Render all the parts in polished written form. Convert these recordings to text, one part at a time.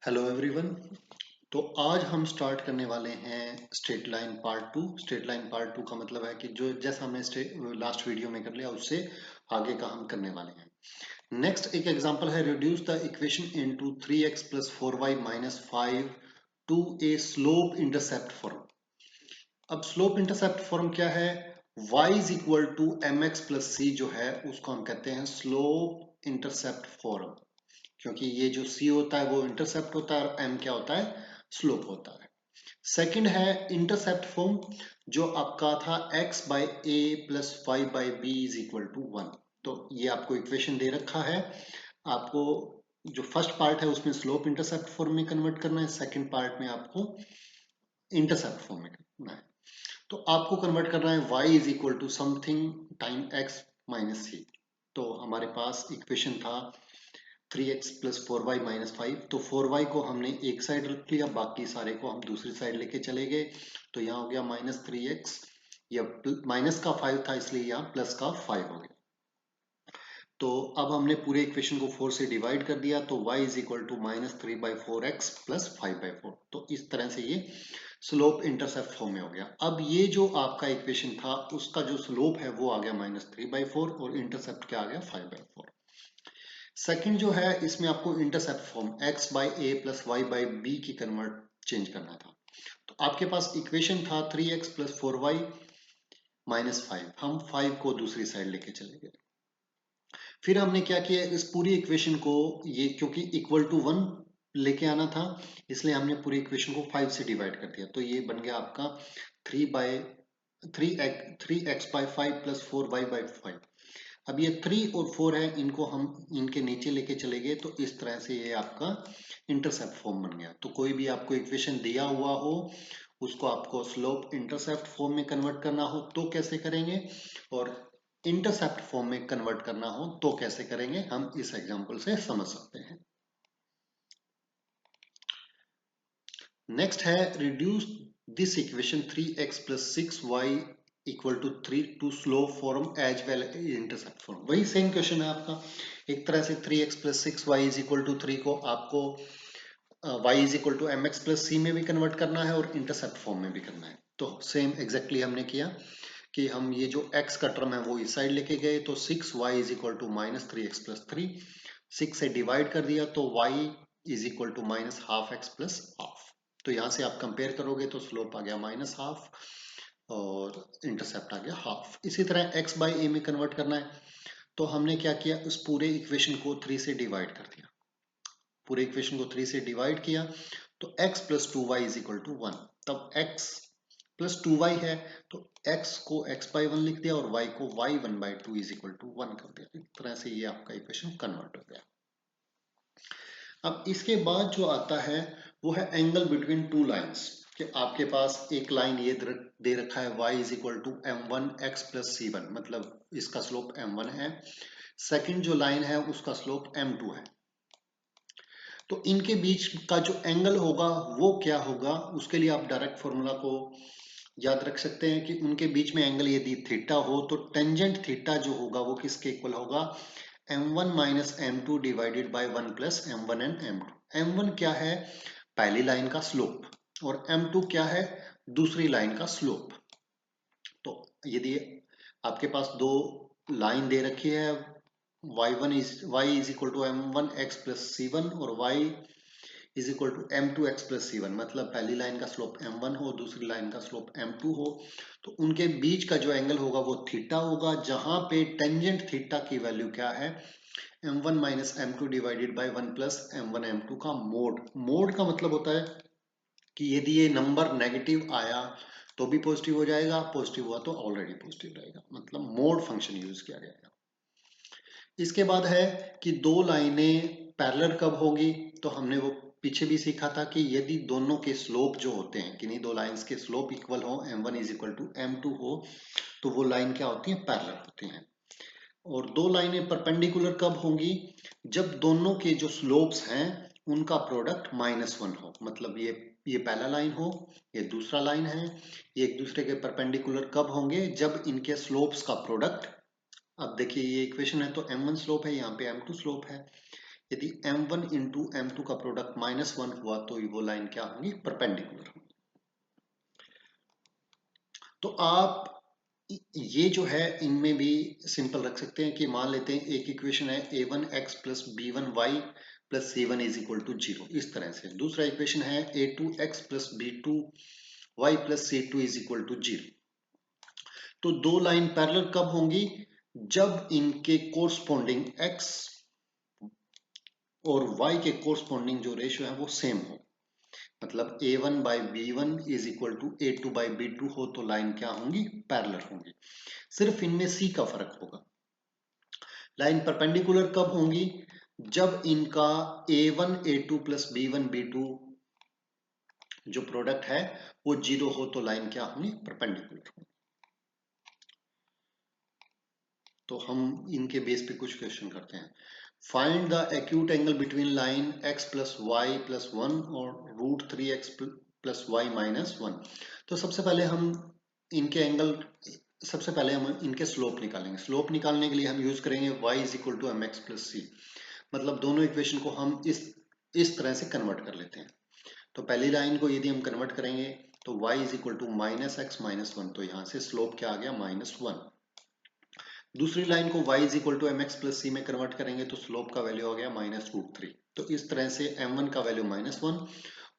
Hello everyone. तो आज हम स्टार्ट करने वाले हैं straight line part two. Straight line part two का मतलब है कि जो जैसा हमने लास्ट वीडियो में कर लिया उससे आगे का हम करने वाले हैं। नेक्स्ट एक एग्जांपल है, reduce the equation into 3x plus 4y minus 5 to a slope intercept form. अब स्लोप इंटरसेप्ट फॉर्म क्या है? y is equal to m x plus c जो है उसको हम कहते हैं स्लोप इंटरसेप्ट फॉर्म, क्योंकि ये जो c होता है वो इंटरसेप्ट होता है और m क्या होता है? स्लोप होता है। सेकंड है इंटरसेप्ट फॉर्म, जो आपका था x by a plus y by b is equal to 1। तो ये आपको इक्वेशन दे रखा है, आपको जो फर्स्ट पार्ट है उसमें स्लोप इंटरसेप्ट फॉर्म में कन्वर्ट करना है, सेकंड पार्ट में आपको इंटरसेप्ट फॉर्म में करना है। तो आपको कन्वर्ट करना है y is equal to something time x minus c. तो हमारे पास इक्वेशन था 3x प्लस 4y माइनस 5। तो 4y को हमने एक साइड रख लिया, बाकी सारे को हम दूसरी साइड लेके चले गए। तो यहाँ हो गया माइनस 3x, या माइनस का 5 था इसलिए यहाँ प्लस का 5 हो गया। तो अब हमने पूरे इक्वेशन को 4 से डिवाइड कर दिया, तो y is equal to minus 3/4x plus 5/4। तो इस तरह से ये स्लोप इंटरसेप्ट फॉर्म में हो गया। अब ये जो आपका इक्वेशन था उसका जो स्लोप है वो आ गया -3/4 और इंटरसेप्ट क्या आ गया 5/4। सेकंड जो है इसमें आपको intercept form x by a plus y by b की कन्वर्ट चेंज करना था। तो आपके पास इक्वेशन था 3x प्लस 4y माइनस 5, हम 5 को दूसरी साइड लेके चले गए। फिर हमने क्या किया, इस पूरी इक्वेशन को ये क्योंकि इक्वल टू 1 लेके आना था इसलिए हमने पूरी इक्वेशन को 5 से डिवाइड कर दिया। तो ये बन गया आपका 3x/5 प्लस 4y/5। अब ये 3 और 4 है, इनको हम इनके नीचे लेके चले गए, तो इस तरह से ये आपका इंटरसेप्ट फॉर्म बन गया। तो कोई भी आपको इक्वेशन दिया हुआ हो उसको आपको स्लोप इंटरसेप्ट फॉर्म में कन्वर्ट करना हो तो कैसे करेंगे, और इंटरसेप्ट फॉर्म में कन्वर्ट करना हो तो कैसे करेंगे, हम इस एग्जांपल से समझ सकते हैं। नेक्स्ट है reduce this equation 3x plus 6y equal to 3 to slope form as well intercept form. वही सेम क्वेश्चन है आपका। एक तरह से 3x plus 6y is equal to 3 को आपको y is equal to m x plus c में भी कन्वर्ट करना है और इंटरसेप्ट फॉर्म में भी करना है। तो सेम एग्जैक्टली हमने किया कि हम ये जो x का टर्म है वो इस साइड लेके गए, तो 6y is equal to minus 3x plus 3, 6 से डिवाइड कर दिया तो y is equal to minus half x plus half. तो यहाँ से आप कंपेयर करोगे तो स्लोप आ गया माइनस हाफ और इंटरसेप्ट आ गया हाफ। इसी तरह x बाई ए में कन्वर्ट करना है, तो हमने क्या किया, उस पूरे इक्वेशन को 3 से डिवाइड कर दिया। पूरे इक्वेशन को 3 से डिवाइड किया तो x plus 2y is equal to 1। तब x प्लस 2y है तो x को x बाई 1 लिख दिया और y को y 1/2 इज इक्वल टू 1 कर दिया। इस तरह से ये आपका इक्वेशन कन्वर्ट हो गया। अब इसके बाद जो आता है वो है एंगल बिटवीन टू लाइंस, कि आपके पास एक लाइन ये दे रखा है y is equal to m1x plus c1, मतलब इसका स्लोप m1 है। सेकंड जो लाइन है उसका स्लोप m2 है। तो इनके बीच का जो एंगल होगा वो क्या होगा, उसके लिए आप डायरेक्ट फॉर्मूला को याद रख सकते हैं कि उनके बीच में एंगल यदि थीटा हो तो टेंजेंट थीटा जो होगा वो किसके इक्वल होगा, m1 minus m2 divided bye 1 plus m1 and m2। m1 क्या है, पहली लाइन का स्लोप, और m2 क्या है, दूसरी लाइन का स्लोप। तो यदि आपके पास दो लाइन दे रखी है, y is equal to m1x plus c1 और y is equal to m2x plus c1, मतलब पहली लाइन का स्लोप m1 हो दूसरी लाइन का स्लोप m2 हो, तो उनके बीच का जो एंगल होगा वो थीटा होगा, जहां पे टेंजेंट थीटा की वैल्यू क्या है, m1 minus m2 divided bye 1 plus m1 m2 का मोड। मोड का मतलब होता है कि यदि ये नंबर नेगेटिव आया तो भी पॉजिटिव हो जाएगा, पॉजिटिव हुआ तो ऑलरेडी पॉजिटिव रहेगा, मतलब मोड फंक्शन यूज किया गया है। इसके बाद है कि दो लाइनें पैरेलल कब होगी, तो हमने वो पीछे भी सीखा था कि यदि दोनों के स्लोप जो होते हैं, किन्हीं दो लाइंस के स्लोप इक्वल हो, m1 is equal to m2 हो, तो वो लाइन क्या होती है, पैरेलल होती हैं। और दो लाइनें परपेंडिकुलर कब होंगी, जब दोनों के जो स्लोप्स हैं उनका प्रोडक्ट -1 हो, मतलब ये पहला लाइन हो, ये दूसरा लाइन है, ये एक दूसरे के परपेंडिकुलर कब होंगे, जब इनके स्लोप्स का प्रोडक्ट, अब देखिए ये इक्वेशन है तो m1 स्लोप है, यहाँ पे m2 स्लोप है, यदि m1 इंटू m2 का प्रोडक्ट -1 हुआ तो वो लाइन क्या होगी, परपेंडिकुलर। तो आप ये जो है इनमें भी सिंपल रख सकते हैं कि मान लेते हैं एक इक्वेशन है a1x plus b1y plus c1 is equal to 0, इस तरह से। दूसरा इक्वेशन है a2x plus b2y plus c2 is equal to 0। तो दो लाइन पैरेलल कब होंगी, जब इनके कोरस्पॉन्डिंग x और y के कोरस्पॉन्डिंग जो रेशियो है वो सेम हो, मतलब a1 by b1 is equal to a2 by b2 हो, तो लाइन क्या होंगी, पैरेलल होंगी। सिर्फ इनमें c का फर्क होगा। लाइन परपेंडिकुलर कब होंगी, जब इनका a1 a2 plus b1 b2 जो प्रोडक्ट है वो 0 हो, तो लाइन क्या होंगी, परपेंडिकुलर होंगी। तो हम इनके बेस पे कुछ क्वेश्चन करते हैं। Find the acute angle between line x plus y plus 1 और √3x प्लस वाई माइनस 1। तो सबसे पहले हम इनके एंगल, सबसे पहले हम इनके स्लोप निकालेंगे। स्लोप निकालने के लिए हम यूज करेंगे y is equal to m x plus c. मतलब दोनों इक्वेशन को हम इस तरह से कन्वर्ट कर लेते हैं। तो पहली लाइन को यदि हम कन्वर्ट करेंगे तो y is equal to minus x minus 1, तो यहाँ से स्लोप क्या आ गया, -1। दूसरी लाइन को y is equal to m x plus c में कन्वर्ट करेंगे तो स्लोप का वैल्यू आ गया -√3। तो इस तरह से m1 का वैल्यू -1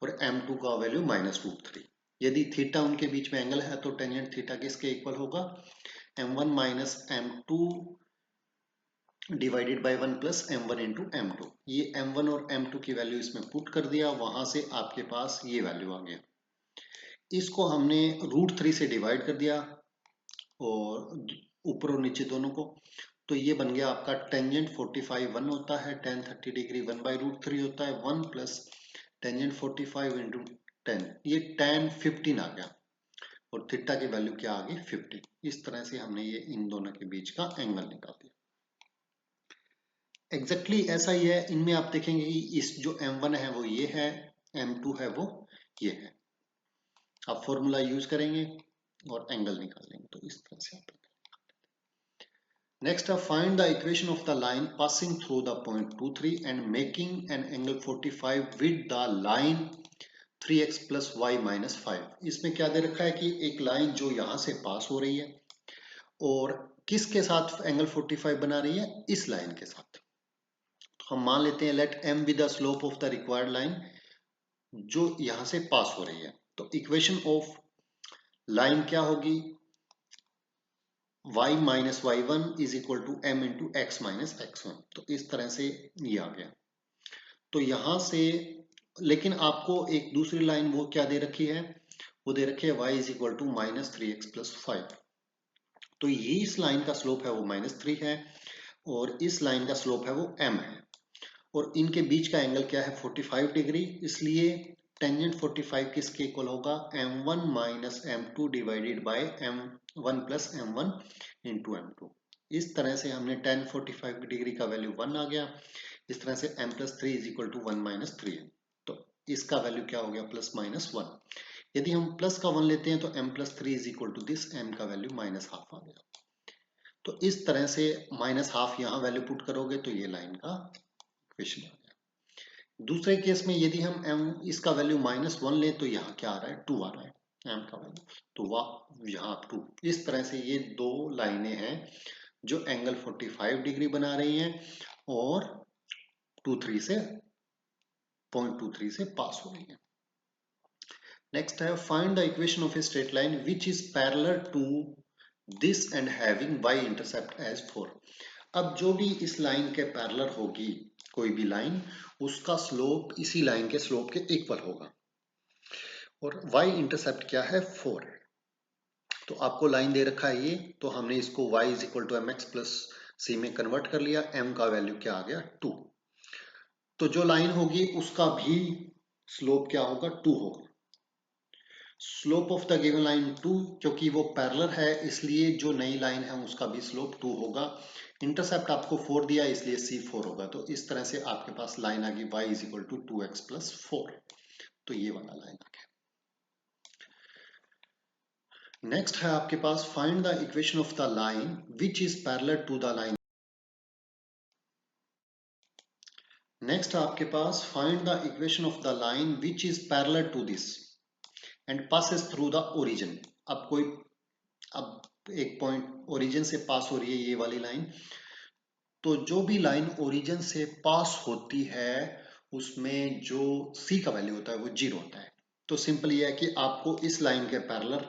और m2 का वैल्यू -√3। यदि थीटा उनके बीच में एंगल है तो टेंजेंट थीटा किसके इक्वल होगा, m1 minus m2 divided bye 1 plus m1 into m2। ये m1 और m2 की वैल्यू इसमें पुट कर दिया, वहां से आपके पास ये वैल्यू आ गया। इसको हमने √3 से डिवाइड कर दिया और ऊपर और नीचे दोनों को, तो ये बन गया आपका टेंजेंट 45 1 होता है, tan 30 डिग्री 1/√3 होता है, 1 प्लस टेंजेंट 45 इंटू 10, ये tan 15 आ गया और थीटा की वैल्यू क्या आ गई, 50। इस तरह से हमने ये इन दोनों के बीच का एंगल निकाल दिया। एग्जैक्टली ऐसा ही है इनमें, आप देखेंगे कि इस जो m1 है वो ये है, m2 है वो ये है। आप फॉर्मूला यूज करेंगे और एंगल निकाल लेंगे, तो इस तरह से आप। Next, find the equation of the line passing through the point 2, 3 and making an angle 45 with the line 3x plus y minus 5। इसमें क्या दे रखा है कि एक लाइन जो यहाँ से पास हो रही है और किसके साथ एंगल 45 बना रही है, इस लाइन के साथ। तो हम मान लेते हैं let m with the slope of the required line, जो यहाँ से पास हो रही है। तो इक्वेशन ऑफ लाइन क्या होगी, y minus y1 is equal to m into x minus x1। तो इस तरह से ये आ गया। तो यहां से, लेकिन आपको एक दूसरी लाइन वो क्या दे रखी है, वो दे रखी है y is equal to -3x plus 5। तो ये इस लाइन का स्लोप है वो -3 है और इस लाइन का स्लोप है वो m है और इनके बीच का एंगल क्या है, 45 डिग्री। इसलिए टेंजेंट 45 किसके इक्वल होगा, m1 minus m2 divided by m1 plus m1 into m2। इस तरह से हमने tan 45 डिग्री का वैल्यू 1 आ गया। इस तरह से m plus 3 is equal to 1 minus 3 है, तो इसका वैल्यू क्या हो गया, प्लस माइनस 1। यदि हम प्लस का 1 लेते हैं तो m plus 3 is equal to this, m का वैल्यू -½ आ गया। तो इस तरह से -½ यहाँ वैल्यू पुट करोगे तो ये लाइन का इक्वेशन आ गया। दूसरे केस में यदि हम m इसका वैल्यू -1 लें तो यहाँ क्या आ रहा है, 2 आ रहा है m का वैल्यू, तो वह यहाँ 2। इस तरह से ये दो लाइनें हैं जो एंगल 45 डिग्री बना रही हैं और 23 से 0.23 से पास हो रही है। नेक्स्ट है find the equation of a straight line which is parallel to this and having y intercept as 4। अब जो भी इस लाइन के पैरेलल होगी कोई भी लाइन, उसका स्लोप इसी लाइन के स्लोप के इक्वल होगा और y इंटरसेप्ट क्या है, 4। तो आपको लाइन दे रखा है ये, तो हमने इसको y is equal to m x plus c में कन्वर्ट कर लिया, m का वैल्यू क्या आ गया, 2। तो जो लाइन होगी उसका भी स्लोप क्या होगा, 2 होगा। Slope of the given line 2, क्योंकि वो पैरेलल है इसलिए जो नई लाइन है उसका भी स्लोप 2 होगा। इंटरसेप्ट आपको 4 दिया इसलिए c4 होगा। तो इस तरह से आपके पास लाइन आ गई y is equal to 2x plus 4। तो ये वाला लाइन आ गया। नेक्स्ट है आपके पास find the equation of the line which is parallel to the line. Next आपके पास find the equation of the line which is parallel to this and passes through the origin. अब एक point origin से पास हो रही है ये वाली लाइन, तो जो भी लाइन ओरिजिन से पास होती है उसमें जो c का वैल्यू होता है वो 0 होता है। तो सिंपल ये है कि आपको इस लाइन के पैरेलल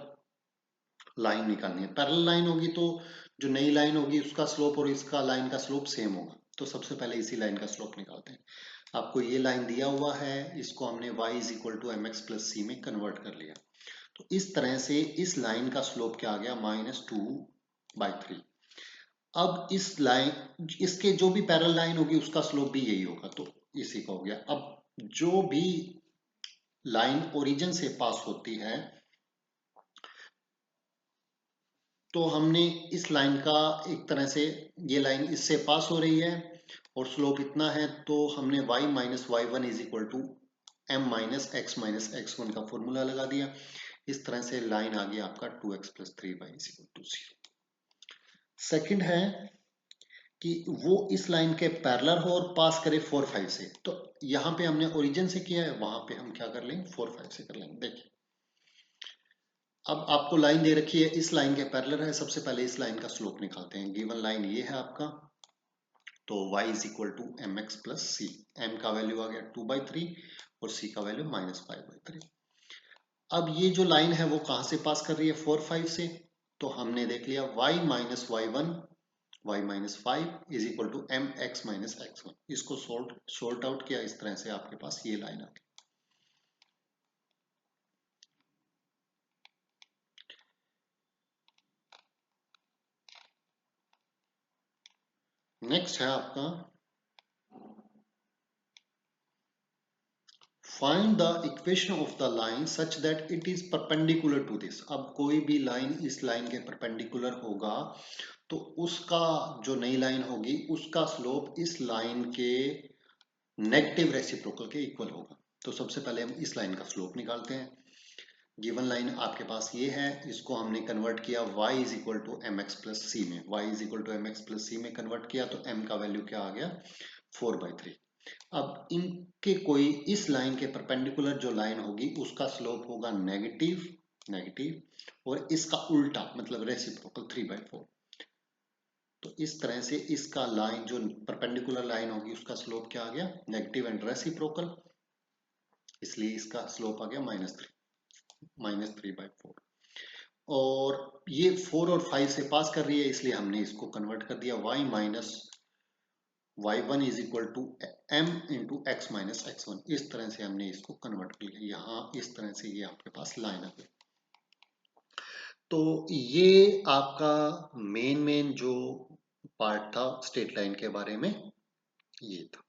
लाइन निकालनी है। पैरेलल लाइन होगी तो जो नई लाइन होगी उसका स्लोप और इसका लाइन का स्लोप सेम होगा। तो सबसे पहले इसी लाइन का स्लोप निकालते हैं। आपको ये लाइन दिया हुआ है, इसको हमने y is equal to m x plus c में कन्वर्ट कर लिया। तो इस तरह से इस लाइन का स्लोप क्या आ गया, -2/3। अब इस लाइन इसके जो भी पैरेलल लाइन होगी उसका स्लोप भी यही होगा, तो इसी का हो गया। अब जो भी लाइन ओरिजिन से पास होती है तो हमने इस लाइन का एक तरह से, ये लाइन इससे पास हो रही है और स्लोप इतना है, तो हमने y minus y one is equal to m minus x one का फॉर्मूला लगा दिया। इस तरह से लाइन आ गया आपका 2x plus 3y is equal to 0। Second है कि वो इस लाइन के पैरेलल हो और पास करे 4, 5 से। तो यहाँ पे हमने ओरिजिन से किया है, वहां पे हम क्या कर लेंगे, 4, 5 से कर लेंगे। देखिए अब आपको लाइन दे रखी है, इस लाइन के पैरेलल है, सबसे पहले इस लाइन का स्लोप निकालते हैं। गिवन लाइन ये है आपका, तो y is equal to m x plus c. M का वैल्यू आ गया 2/3 और c का वैल्यू -5/3। अब ये जो लाइन है वो कहां से पास कर रही है, 4, 5 से। तो हमने देख लिया y minus y one, y minus 5 is equal to m x minus x one. इसको सोल्ट आउट किया, इस तरह से आपके पास ये लाइन आ गई। नेक्स्ट है आपका find the equation of the line such that it is perpendicular to this. अब कोई भी लाइन इस लाइन के परपेंडिकुलर होगा तो उसका जो नई लाइन होगी उसका स्लोप इस लाइन के नेगेटिव रेसिप्रोकल के इक्वल होगा। तो सबसे पहले हम इस लाइन का स्लोप निकालते हैं। गिवन लाइन आपके पास ये है, इसको हमने कन्वर्ट किया y is equal to m x plus c में। y is equal to m x plus c में कन्वर्ट किया तो m का वैल्यू क्या आ गया, 4/3। अब इनके कोई इस लाइन के परपेंडिकुलर जो लाइन होगी उसका स्लोप होगा नेगेटिव नेगेटिव, और इसका उल्टा मतलब रेसिप्रोकल 3/4। तो इस तरह से इसका लाइन जो परपेंडिकुलर लाइन होगी उसका स्लोप क्या आ गया, नेगेटिव एंड रेसिप्रोकल, इसलिए इसका स्लोप आ गया -3/4। और ये 4 और 5 से पास कर रही है, इसलिए हमने इसको कन्वर्ट कर दिया y minus y one is equal to m into x minus x one. इस तरह से हमने इसको कन्वर्ट कर लिया। यहाँ इस तरह से ये आपके पास लाइन आ गई। तो ये आपका मेन जो पार्ट था स्ट्रेट लाइन के बारे में, ये था।